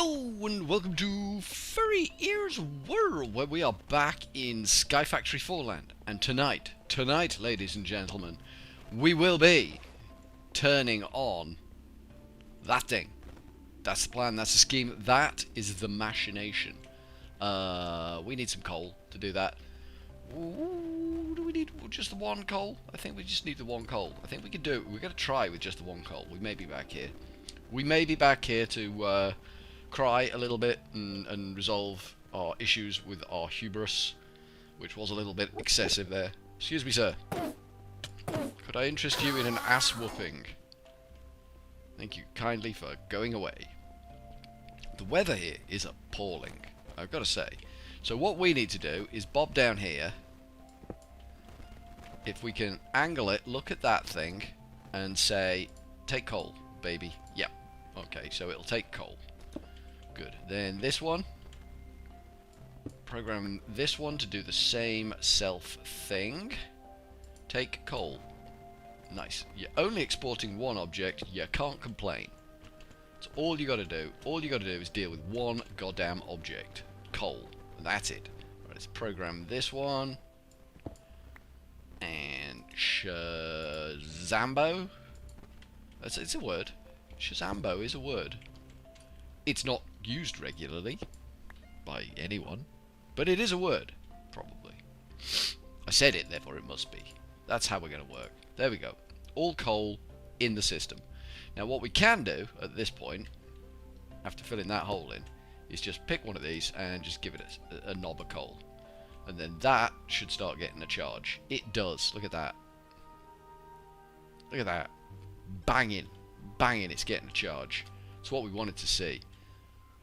Hello and welcome to Furryearsworld, where we are back in Sky Factory 4 land. And tonight, ladies and gentlemen, we will be turning on that thing. That's the plan, that's the scheme, that is the machination. We need some coal to do that. Ooh, do we need just the one coal? I think we just need the one coal. I think we can do it. We're going to try with just the one coal. We may be back here. We may be back here to cry a little bit and resolve our issues with our hubris, which was a little bit excessive there. Excuse me, sir. Could I interest you in an ass whooping? Thank you kindly for going away. The weather here is appalling, I've got to say. So what we need to do is bob down here. If we can angle it, look at that thing, and say, take coal, baby. Yep. Okay, so it'll take coal. Good. Then this one. Program this one to do the same self thing. Take coal. Nice. You're only exporting one object. You can't complain. That's all you got to do. All you got to do is deal with one goddamn object. Coal. And that's it. Right, let's program this one. And Shazambo. It's a word. Shazambo is a word. It's not used regularly by anyone, but it is a word, probably. I said it, therefore it must be. That's how we're going to work. There we go. All coal in the system. Now what we can do at this point, after filling that hole in, is just pick one of these and just give it a knob of coal. And then that should start getting a charge. It does. Look at that. Look at that. Banging. Banging, it's getting a charge. It's what we wanted to see.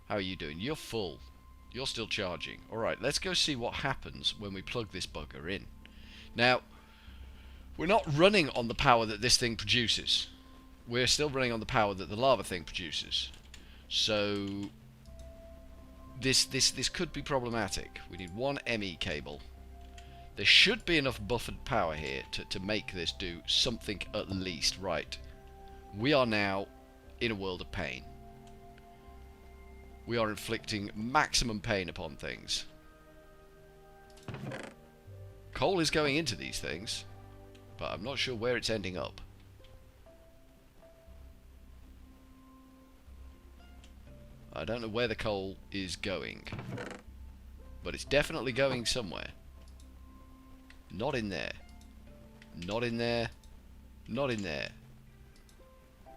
How are you doing? You're full. You're still charging. Alright, let's go see what happens when we plug this bugger in. Now, we're not running on the power that this thing produces. We're still running on the power that the lava thing produces. So, this could be problematic. We need one ME cable. There should be enough buffered power here to make this do something at least. Right. We are now in a world of pain. We are inflicting maximum pain upon things. Coal is going into these things, but I'm not sure where it's ending up. I don't know where the coal is going, but it's definitely going somewhere. Not in there. Not in there. Not in there.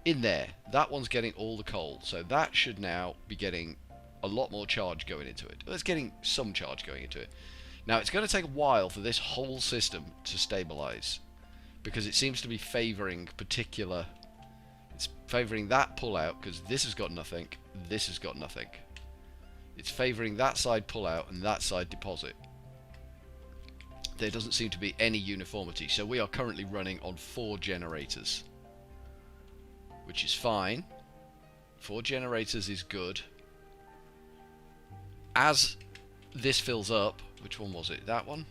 In there. That one's getting all the coal, so that should now be getting a lot more charge going into it. Well, it's getting some charge going into it. Now, it's going to take a while for this whole system to stabilize, because it seems to be favouring particular... It's favouring that pull-out, because this has got nothing, this has got nothing. It's favouring that side pull-out and that side deposit. There doesn't seem to be any uniformity, so we are currently running on 4 generators. Which is fine. 4 generators is good. As this fills up, which one was it? That one?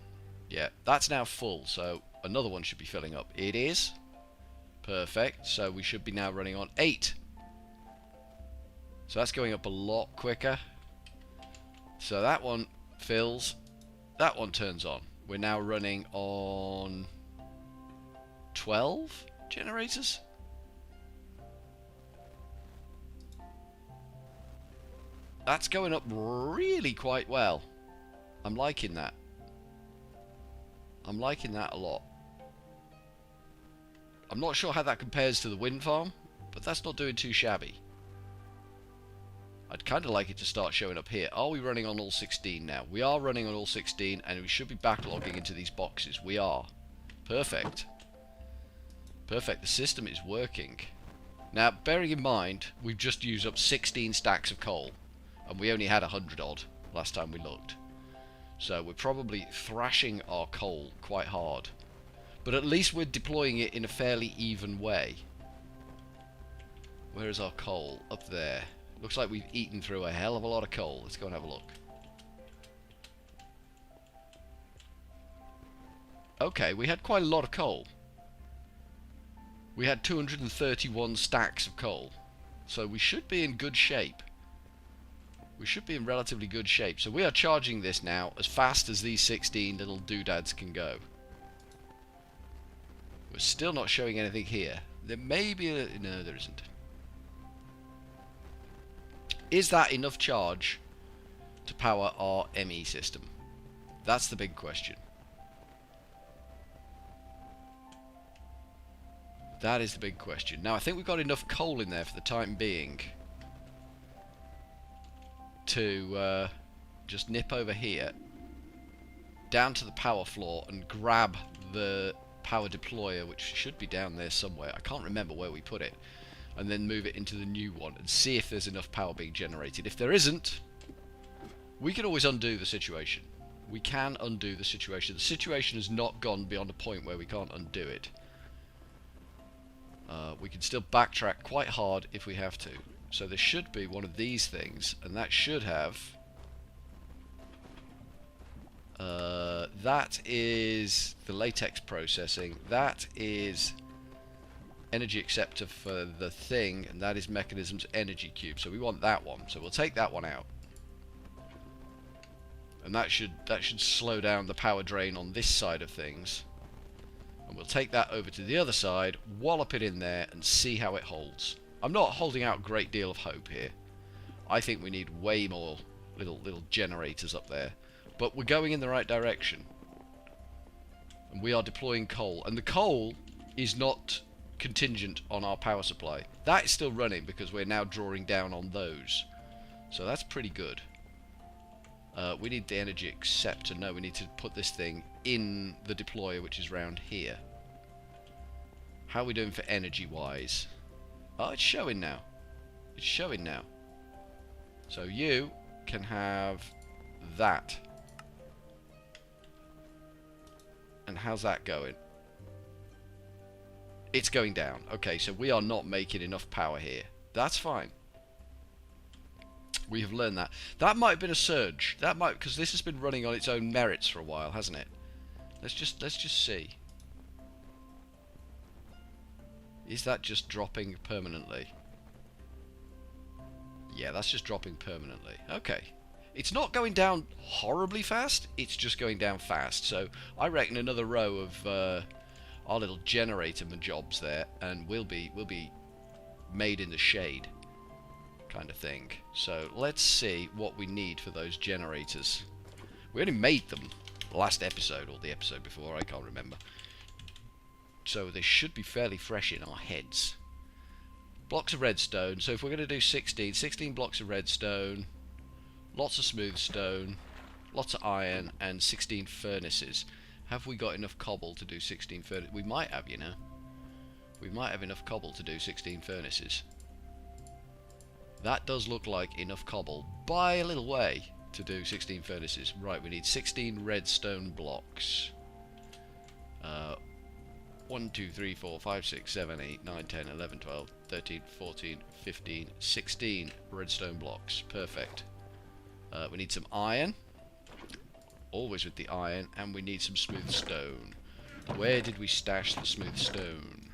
Yeah, that's now full, so another one should be filling up. It is. Perfect. So we should be now running on 8. So that's going up a lot quicker. So that one fills. That one turns on. We're now running on 12 generators. That's going up really quite well. I'm liking that. I'm liking that a lot. I'm not sure how that compares to the wind farm, but that's not doing too shabby. I'd kind of like it to start showing up here. Are we running on all 16 now? We are running on all 16, and we should be backlogging into these boxes. We are. Perfect. Perfect. The system is working. Now, bearing in mind, we've just used up 16 stacks of coal. And we only had 100 odd last time we looked. So we're probably thrashing our coal quite hard. But at least we're deploying it in a fairly even way. Where is our coal? Up there. Looks like we've eaten through a hell of a lot of coal. Let's go and have a look. Okay, we had quite a lot of coal. We had 231 stacks of coal. So we should be in good shape. we should be in relatively good shape. So we are charging this now as fast as these 16 little doodads can go. We're still not showing anything here. There may be a... no, there isn't. Is that enough charge to power our ME system? That's the big question. That is the big question. Now, I think we've got enough coal in there for the time being to just nip over here, down to the power floor, and grab the power deployer, which should be down there somewhere. I can't remember where we put it. And then move it into the new one and see if there's enough power being generated. If there isn't, we can always undo the situation. We can undo the situation. The situation has not gone beyond a point where we can't undo it. We can still backtrack quite hard if we have to. So there should be one of these things, and that should have... that is the latex processing. That is energy acceptor for the thing, and that is mechanisms energy cube. So we want that one. So we'll take that one out. And that should slow down the power drain on this side of things. And we'll take that over to the other side, wallop it in there, and see how it holds. I'm not holding out a great deal of hope here. I think we need way more little generators up there. But we're going in the right direction. And we are deploying coal. And the coal is not contingent on our power supply. That is still running because we're now drawing down on those. So that's pretty good. We need the energy acceptor. No, we need to put this thing in the deployer, which is round here. How are we doing for energy wise? Oh, it's showing now. It's showing now. So you can have that. And how's that going? It's going down. Okay, so we are not making enough power here. That's fine. We have learned that. That might have been a surge. That might, because this has been running on its own merits for a while, hasn't it? Let's just see. Is that just dropping permanently? Yeah, that's just dropping permanently. Okay. It's not going down horribly fast. It's just going down fast. So I reckon another row of our little generator jobs there, and we'll be made in the shade, kind of thing. So let's see what we need for those generators. We only made them last episode or the episode before, I can't remember. So they should be fairly fresh in our heads. Blocks of redstone. So if we're going to do 16 blocks of redstone, lots of smooth stone, lots of iron, and 16 furnaces. Have we got enough cobble to do 16 furnaces? We might have, you know. We might have enough cobble to do 16 furnaces. That does look like enough cobble by a little way to do 16 furnaces. Right, we need 16 redstone blocks. 1, 2, 3, 4, 5, 6, 7, 8, 9, 10, 11, 12, 13, 14, 15, 16 redstone blocks. Perfect. We need some iron. Always with the iron. And we need some smooth stone. Where did we stash the smooth stone?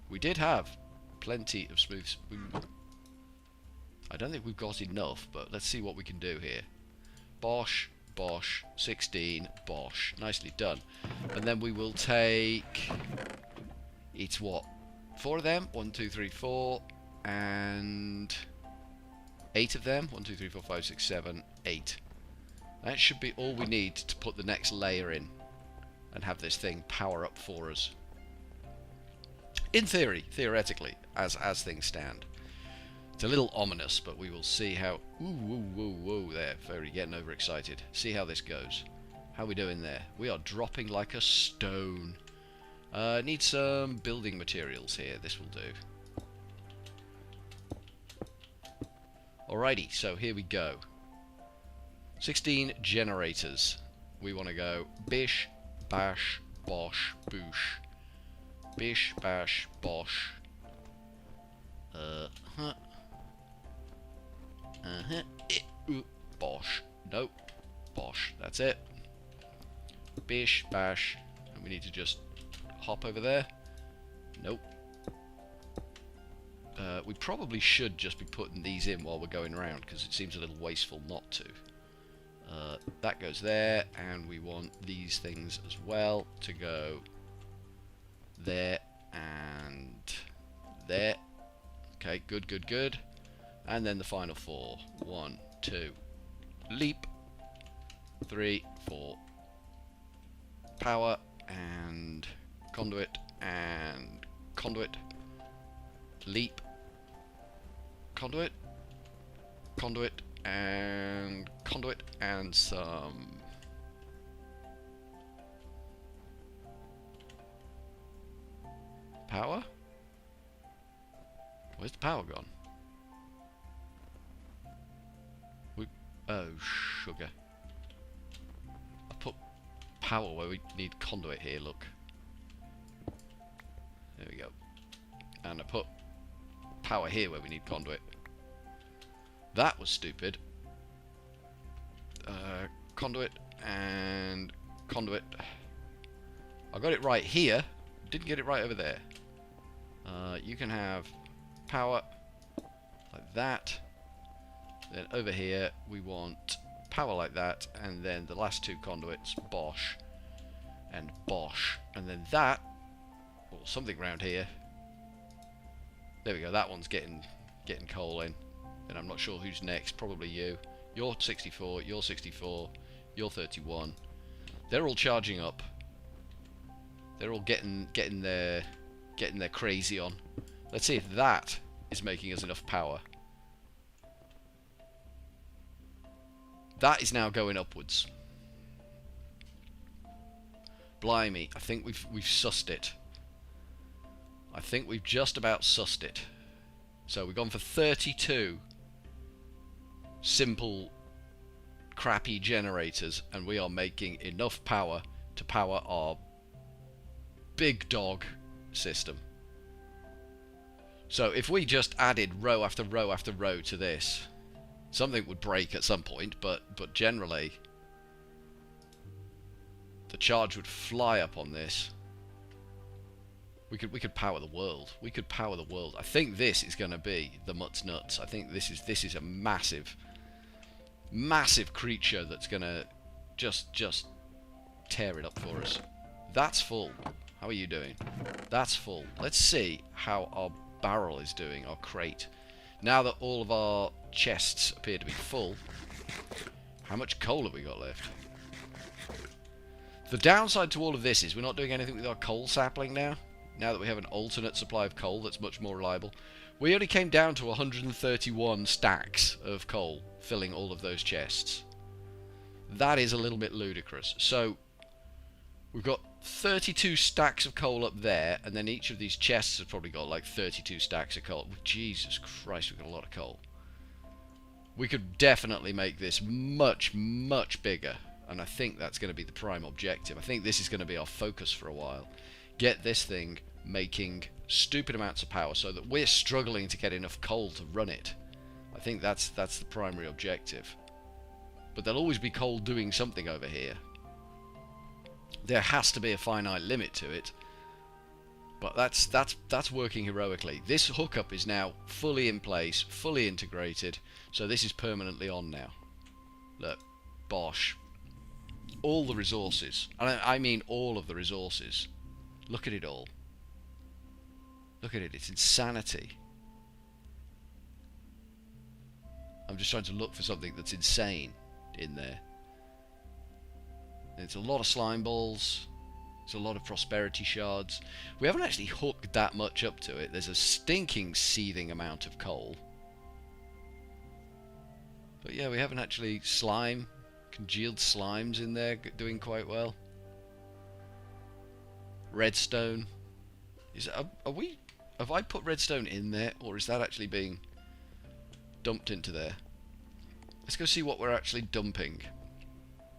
We did have plenty of smooth... I don't think we've got enough, but let's see what we can do here. Bosh, bosh, 16, bosh. Nicely done. And then we will take... It's what? 4 of them? 1, 2, 3, 4. And... 8 of them? 1, 2, 3, 4, 5, 6, 7, 8. That should be all we need to put the next layer in. And have this thing power up for us. In theory, theoretically, as things stand. It's a little ominous, but we will see how... Ooh, there. Very getting overexcited. See how this goes. How are we doing there? We are dropping like a stone. Need some building materials here. This will do. Alrighty, so here we go. 16 generators. We want to go bish, bash, bosh, boosh. Bish, bash, bosh. Bosh. Nope. Bosh. That's it. Bish, bash. And we need to just hop over there. Nope. We probably should just be putting these in while we're going around, because it seems a little wasteful not to. That goes there, and we want these things as well to go there and there. Okay, good, good, good. And then the final 4. 1, 2, leap. 3, 4. Power, and conduit, and conduit. Leap. Conduit. Conduit, and conduit, and some power? Where's the power gone? Oh, sugar. I put power where we need conduit here, look. There we go. And I put power here where we need conduit. That was stupid. Conduit and conduit. I got it right here. Didn't get it right over there. You can have power like that. Then over here we want power like that, and then the last 2 conduits, Bosch and Bosch, and then that, or something around here. There we go. That one's getting coal in, and I'm not sure who's next. Probably you. You're 64. You're 64. You're 31. They're all charging up. They're all getting their crazy on. Let's see if that is making us enough power. That is now going upwards. Blimey, I think we've sussed it. I think we've just about sussed it. So we've gone for 32 simple crappy generators, and we are making enough power to power our big dog system. So if we just added row after row after row to this, something would break at some point, but generally the charge would fly up on this. We could power the world. We could power the world. I think this is going to be the Mutt's Nuts. I think this is a massive creature that's going to just tear it up for us. That's full. How are you doing? That's full. Let's see how our barrel is doing, our crate. Now that all of our chests appear to be full, how much coal have we got left? The downside to all of this is we're not doing anything with our coal sapling now. Now that we have an alternate supply of coal that's much more reliable. We only came down to 131 stacks of coal filling all of those chests. That is a little bit ludicrous. So we've got 32 stacks of coal up there, and then each of these chests have probably got like 32 stacks of coal. Jesus Christ, we've got a lot of coal. We could definitely make this much, much bigger, and I think that's going to be the prime objective. I think this is going to be our focus for a while. Get this thing making stupid amounts of power so that we're struggling to get enough coal to run it. I think that's the primary objective. But there'll always be coal doing something over here. There has to be a finite limit to it. But that's working heroically. This hookup is now fully in place, fully integrated, so this is permanently on now. Look, Bosch. All the resources. And I mean all of the resources. Look at it all. Look at it, it's insanity. I'm just trying to look for something that's insane in there. It's a lot of slime balls. It's a lot of prosperity shards. We haven't actually hooked that much up to it. There's a stinking seething amount of coal. But yeah, we haven't actually congealed slimes in there doing quite well. Redstone. Have I put redstone in there, or is that actually being dumped into there? Let's go see what we're actually dumping,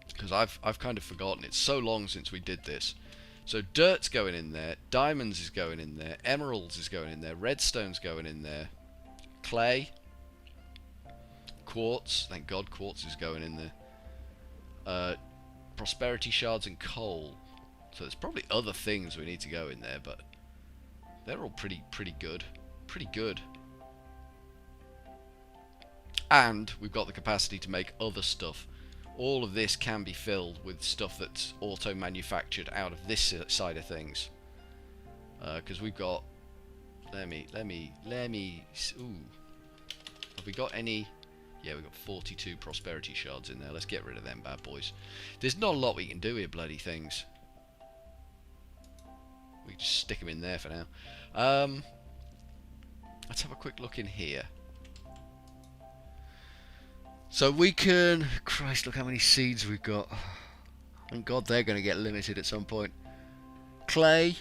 because I've kind of forgotten. It's so long since we did this. So dirt's going in there, diamonds is going in there, emeralds is going in there, redstone's going in there, clay, quartz, thank God quartz is going in there, prosperity shards and coal. So there's probably other things we need to go in there, but they're all pretty good. Pretty good. And we've got the capacity to make other stuff. All of this can be filled with stuff that's auto-manufactured out of this side of things. Because we've got... Let me... Ooh. Have we got any... Yeah, we've got 42 prosperity shards in there. Let's get rid of them bad boys. There's not a lot we can do here, bloody things. We can just stick them in there for now. Let's have a quick look in here. So we can... Christ, look how many seeds we've got. Thank God they're going to get limited at some point. Clay.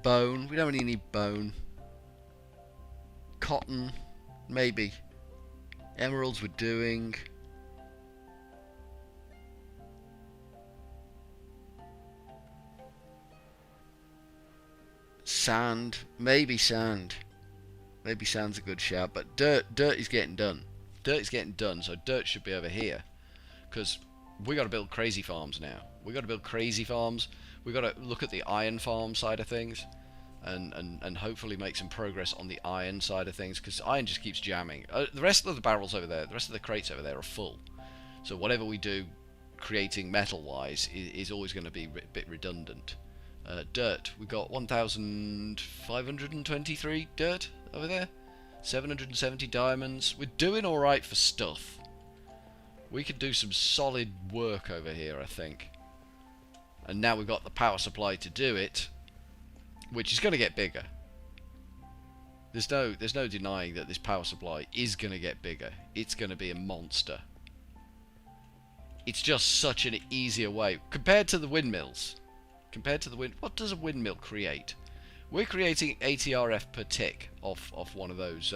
Bone. We don't really need bone. Cotton. Maybe. Emeralds we're doing. Sand. Maybe sand. Maybe sand's a good shout. But dirt is getting done. Dirt is getting done, so dirt should be over here. Because we got to build crazy farms now. We got to build crazy farms. We got to look at the iron farm side of things. And hopefully make some progress on the iron side of things, because iron just keeps jamming. The rest of the barrels over there, the rest of the crates over there are full. So whatever we do creating metal-wise is always going to be a bit redundant. Dirt, we got 1,523 dirt over there. 770 diamonds. We're doing alright for stuff. We could do some solid work over here, I think. And now we've got the power supply to do it, which is going to get bigger. There's no denying that this power supply is going to get bigger. It's going to be a monster. It's just such an easier way compared to the windmills. What does a windmill create? We're creating 80 RF per tick off one of those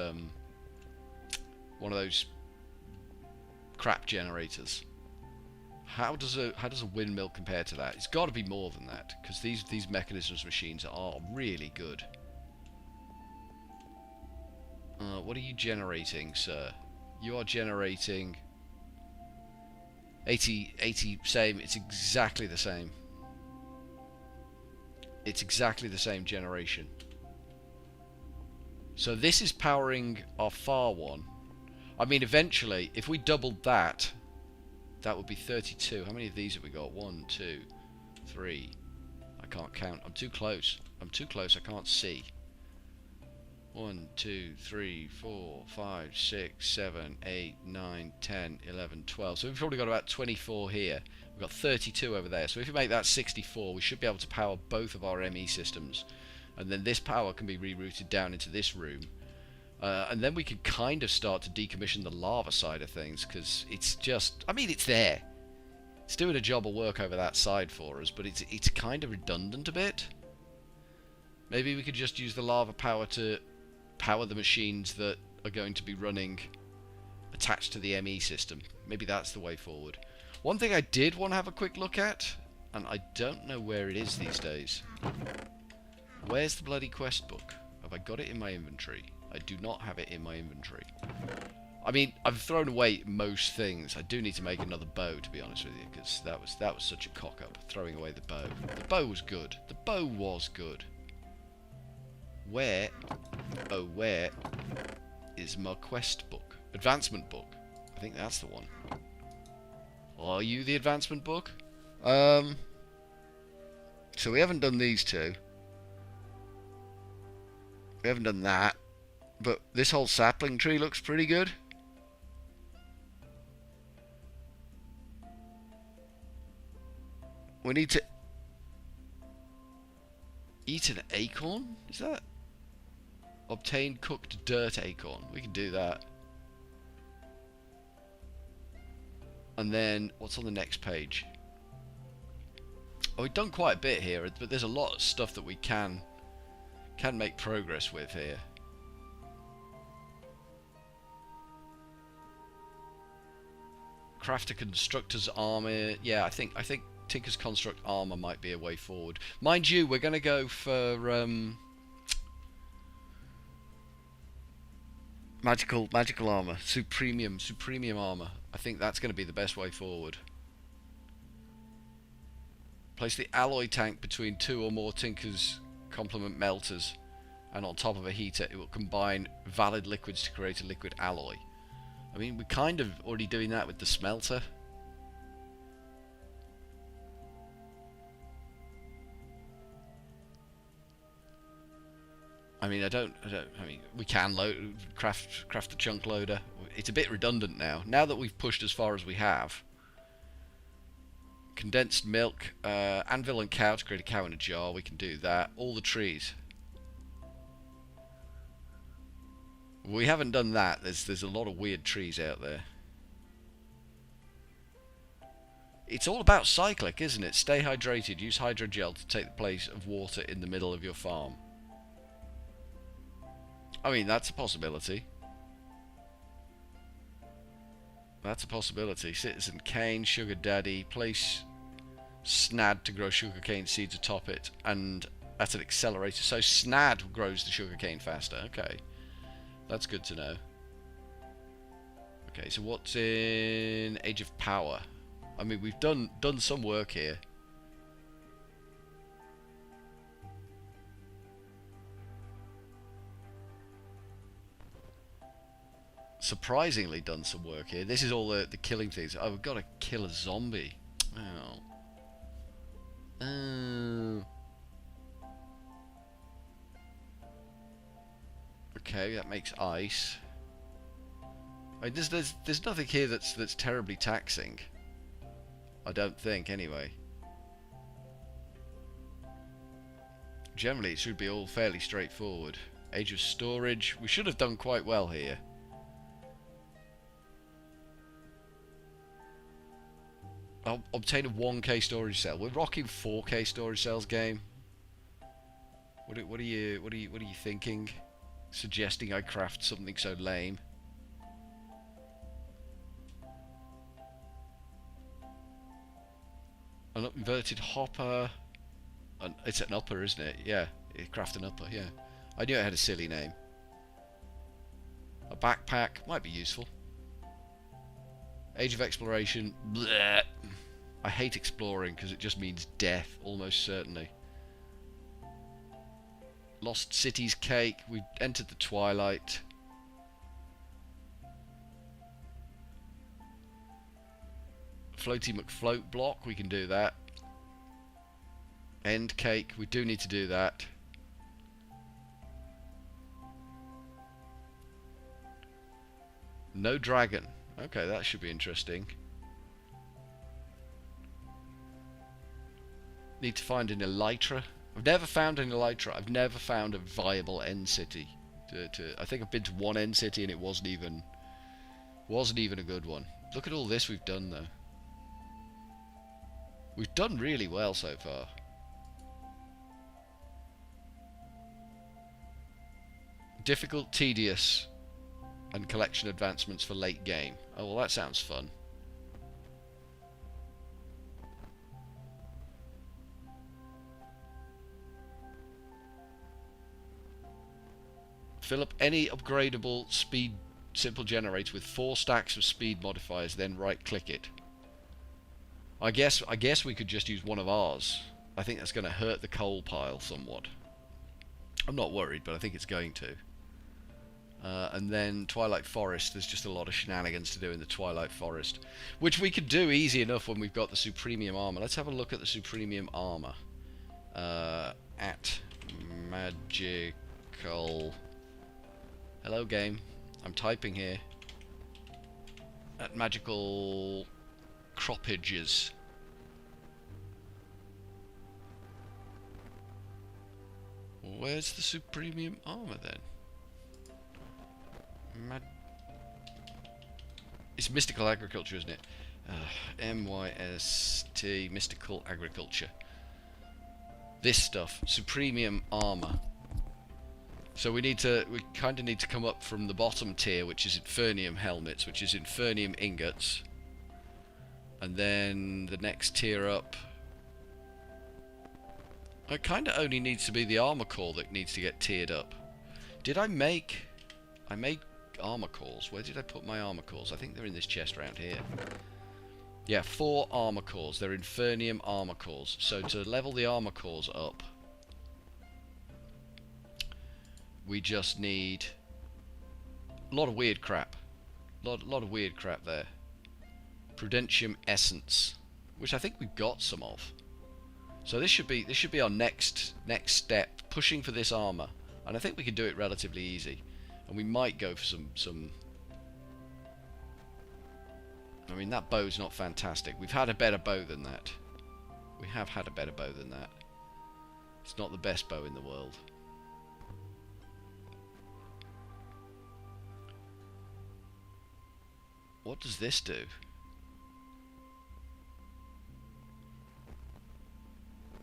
crap generators. How does a windmill compare to that? It's got to be more than that, because these mechanisms machines are really good. What are you generating, sir? You are generating 80, same. It's exactly the same. It's exactly the same generation. So this is powering our far one. I mean, eventually, if we doubled that, that would be 32. How many of these have we got? 1, 2, 3. I can't count. I'm too close. I'm too close. I can't see. 1, 2, 3, 4, 5, 6, 7, 8, 9, 10, 11, 12. So we've probably got about 24 here. We've got 32 over there. So if we make that 64, we should be able to power both of our ME systems. And then this power can be rerouted down into this room. And then we can kind of start to decommission the lava side of things, because it's just... I mean, it's there. It's doing a job of work over that side for us, but it's kind of redundant a bit. Maybe we could just use the lava power to power the machines that are going to be running attached to the ME system. Maybe that's the way forward. One thing I did want to have a quick look at, and I don't know where it is these days. Where's the bloody quest book? Have I got it in my inventory? I do not have it in my inventory. I mean, I've thrown away most things. I do need to make another bow, to be honest with you, because that was such a cock-up, throwing away the bow. The bow was good. The bow was good. Where, oh where, is my quest book? Advancement book. I think that's the one. Are you the advancement book? So we haven't done these two. We haven't done that. But this whole sapling tree looks pretty good. We need to eat an acorn? Is that? Obtain cooked dirt acorn. We can do that. And then, what's on the next page? Oh, we've done quite a bit here, but there's a lot of stuff that we can make progress with here. Craft a constructor's armor. Yeah, I think Tinker's Construct armor might be a way forward. Mind you, we're going to go for magical armor, supremium armor. I think that's going to be the best way forward. Place the alloy tank between 2 or more Tinker's complement melters, and on top of a heater, it will combine valid liquids to create a liquid alloy. I mean, we're kind of already doing that with the smelter. I mean, I mean, we can craft the chunk loader. It's a bit redundant now. Now that we've pushed as far as we have. Condensed milk, anvil and cow to create a cow in a jar. We can do that. All the trees. We haven't done that. There's a lot of weird trees out there. It's all about cyclic, isn't it? Stay hydrated. Use hydrogel to take the place of water in the middle of your farm. I mean, that's a possibility. That's a possibility. Citizen cane, sugar daddy, place snad to grow sugarcane seeds atop it, and at an accelerator. So snad grows the sugarcane faster. Okay, that's good to know. Okay, so what's in Age of Power? I mean, we've done some work here. Surprisingly done some work here. This is all the killing things. Oh, we've got to kill a zombie. Oh. Oh. Okay, that makes ice. I mean, there's nothing here that's terribly taxing. I don't think, anyway. Generally, it should be all fairly straightforward. Age of Storage. We should have done quite well here. I'll obtain a 1k storage cell. We're rocking 4k storage cells, game. What are you thinking? Suggesting I craft something so lame? An inverted hopper. It's an upper, isn't it? Yeah, craft an upper. Yeah, I knew it had a silly name. A backpack might be useful. Age of Exploration. Blech. I hate exploring because it just means death, almost certainly. Lost Cities cake. We entered the twilight. Floaty McFloat block. We can do that. End cake. We do need to do that. No dragon. Okay, that should be interesting. Need to find an elytra. I've never found an elytra. I've never found a viable end city. I think I've been to one end city and it wasn't even a good one. Look at all this we've done though. We've done really well so far. Difficult, tedious, and collection advancements for late game. Oh, well, that sounds fun. Fill up any upgradable speed simple generator with 4 stacks of speed modifiers, then right-click it. I guess we could just use one of ours. I think that's going to hurt the coal pile somewhat. I'm not worried, but I think it's going to. And then Twilight Forest, there's just a lot of shenanigans to do in the Twilight Forest, which we could do easy enough when we've got the Supremium Armor. Let's have a look at the Supremium Armor. At Magical... Hello game, I'm typing here. At Magical Croppages. Where's the Supremium Armor then? It's Mystical Agriculture, isn't it? MYST, Mystical Agriculture. This stuff, Supremium Armor. So we kind of need to come up from the bottom tier, which is Infernium helmets, which is Infernium ingots, and then the next tier up. It kind of only needs to be the armor core that needs to get tiered up. Did I make? I made armor cores. Where did I put my armor cores? I think they're in this chest around here. Yeah, 4 armor cores. They're Infernium armor cores. So to level the armor cores up, we just need a lot of weird crap. Lot of weird crap there. Prudentium Essence, which I think we've got some of. So this should be our next step, pushing for this armor, and I think we can do it relatively easy. And we might go for some. I mean, that bow's not fantastic. We've had a better bow than that. We have had a better bow than that. It's not the best bow in the world. What does this do?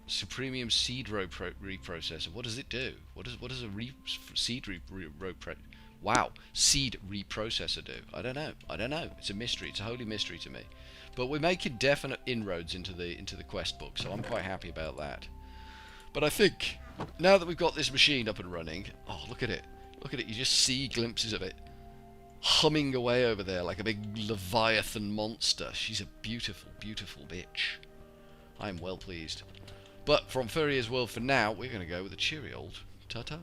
Supremium seed reprocessor. What does it do? What does a seed wow, seed reprocessor do? I don't know. It's a mystery. It's a holy mystery to me. But we're making definite inroads into the quest book, so I'm quite happy about that. But I think now that we've got this machine up and running, oh, look at it. Look at it. You just see glimpses of it humming away over there like a big leviathan monster. She's a beautiful, beautiful bitch. I am well pleased. But from Furryearsworld for now, we're going to go with a cheery old ta-ta.